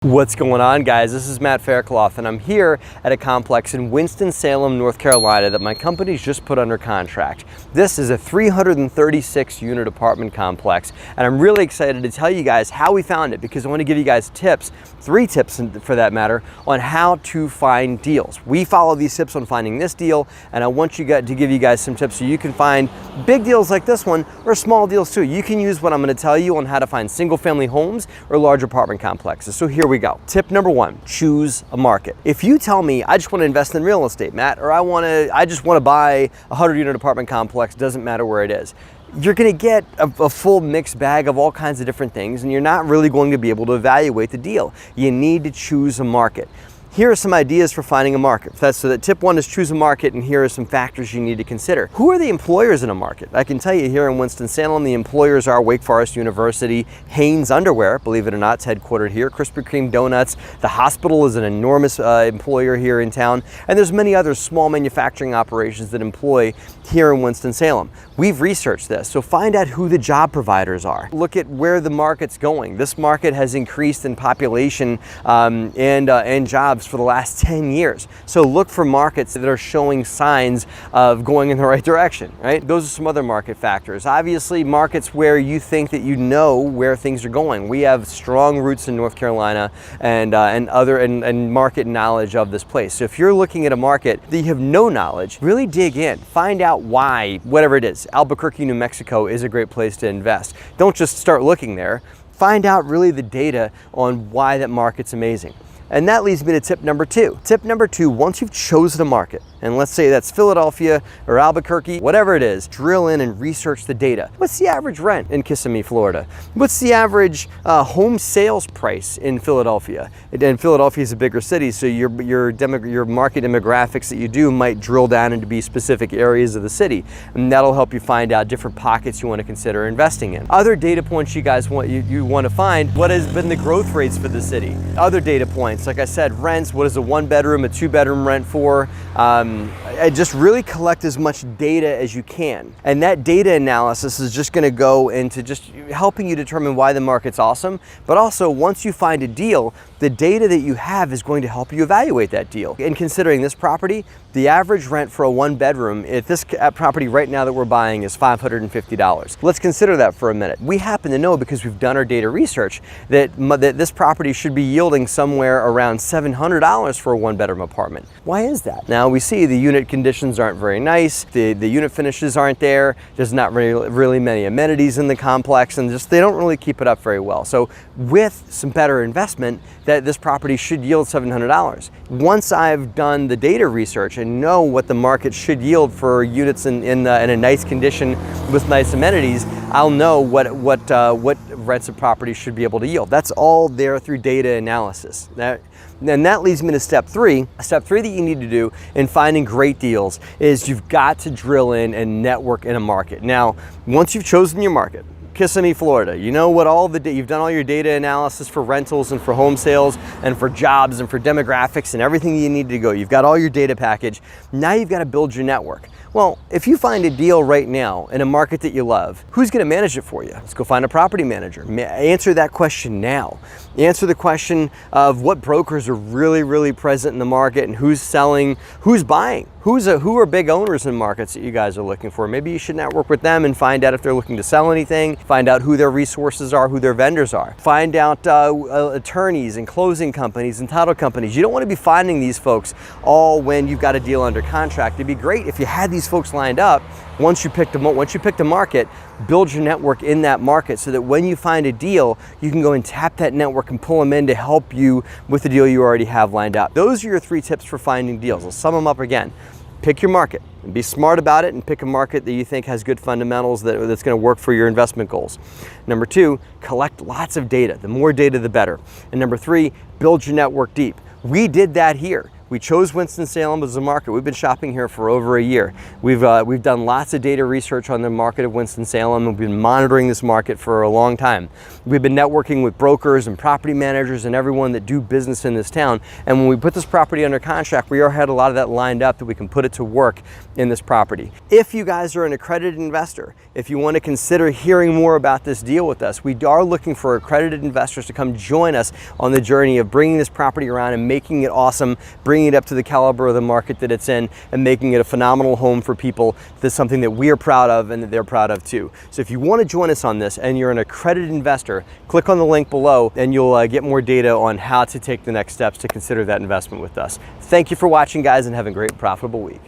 What's going on, guys? This is Matt Faircloth, and I'm here at a complex in Winston-Salem, North Carolina that my company's just put under contract. This is a 336 unit apartment complex, and I'm really excited to tell you guys how we found it because I want to give you guys tips, 3 tips for that matter, on how to find deals. We follow these tips on finding this deal, and I want to give you guys some tips so you can find big deals like this one or small deals too. You can use what I'm going to tell you on how to find single-family homes or large apartment complexes. So here we go. Tip number 1, choose a market. If you tell me I just want to invest in real estate, Matt, or I just want to buy a 100-unit apartment complex, doesn't matter where it is, you're going to get a full mixed bag of all kinds of different things, and you're not really going to be able to evaluate the deal. You need to choose a market. Here are some ideas for finding a market. So that tip 1 is choose a market, and here are some factors you need to consider. Who are the employers in a market? I can tell you here in Winston-Salem, the employers are Wake Forest University, Hanes Underwear, believe it or not, it's headquartered here, Krispy Kreme Donuts, the hospital is an enormous employer here in town, and there's many other small manufacturing operations that employ here in Winston-Salem. We've researched this, so find out who the job providers are. Look at where the market's going. This market has increased in population and jobs for the last 10 years. So look for markets that are showing signs of going in the right direction, right? Those are some other market factors. Obviously, markets where you think that you know where things are going. We have strong roots in North Carolina and market knowledge of this place. So if you're looking at a market that you have no knowledge, really dig in. Find out why, whatever it is. Albuquerque, New Mexico is a great place to invest. Don't just start looking there. Find out really the data on why that market's amazing. And that leads me to tip number 2. Tip number 2, once you've chosen a market, and let's say that's Philadelphia or Albuquerque, whatever it is, drill in and research the data. What's the average rent in Kissimmee, Florida? What's the average home sales price in Philadelphia? And Philadelphia is a bigger city, so your market demographics that you do might drill down into be specific areas of the city, and that'll help you find out different pockets you want to consider investing in. Other data points you guys want to find: what has been the growth rates for the city? Other data points, like I said, rents. What is a 1-bedroom, a 2-bedroom rent for? Just really collect as much data as you can. And that data analysis is just going to go into just helping you determine why the market's awesome. But also, once you find a deal, the data that you have is going to help you evaluate that deal. In considering this property, the average rent for a 1-bedroom at this property right now that we're buying is $550. Let's consider that for a minute. We happen to know, because we've done our data research, that this property should be yielding somewhere around $700 for a 1-bedroom apartment. Why is that? Now, we see the unit conditions aren't very nice, the unit finishes aren't there, there's not really many amenities in the complex, and they don't really keep it up very well. So with some better investment, that this property should yield $700. Once I've done the data research and know what the market should yield for units in a nice condition with nice amenities, I'll know what rents a property should be able to yield. That's all there through data analysis. And that leads me to step 3. Step 3 that you need to do in finding great deals is you've got to drill in and network in a market. Now, once you've chosen your market, Kissimmee, Florida, you know what you've done all your data analysis for rentals and for home sales and for jobs and for demographics and everything you need to go. You've got all your data package. Now you've got to build your network. Well, if you find a deal right now in a market that you love, who's going to manage it for you? Let's go find a property manager. Answer that question now. Answer the question of what brokers are really present in the market and who's selling, who's buying, who are big owners in markets that you guys are looking for. Maybe you should network with them and find out if they're looking to sell anything, find out who their resources are, who their vendors are. Find out attorneys and closing companies and title companies. You don't want to be finding these folks all when you've got a deal under contract. It'd be great if you had these folks lined up. Once you picked a market, build your network in that market so that when you find a deal, you can go and tap that network and pull them in to help you with the deal you already have lined up. Those are your 3 tips for finding deals. I'll sum them up again. Pick your market and be smart about it, and pick a market that you think has good fundamentals that's going to work for your investment goals. Number 2, collect lots of data. The more data, the better. And number 3, build your network deep. We did that here. We chose Winston-Salem as a market. We've been shopping here for over a year. We've done lots of data research on the market of Winston-Salem. We've been monitoring this market for a long time. We've been networking with brokers and property managers and everyone that do business in this town. And when we put this property under contract, we already had a lot of that lined up that we can put it to work in this property. If you guys are an accredited investor, if you want to consider hearing more about this deal with us, we are looking for accredited investors to come join us on the journey of bringing this property around and making it awesome, bringing it up to the caliber of the market that it's in, and making it a phenomenal home for people. That's something that we are proud of and that they're proud of too. So if you want to join us on this and you're an accredited investor, click on the link below and you'll get more data on how to take the next steps to consider that investment with us. Thank you for watching, guys, and have a great profitable week.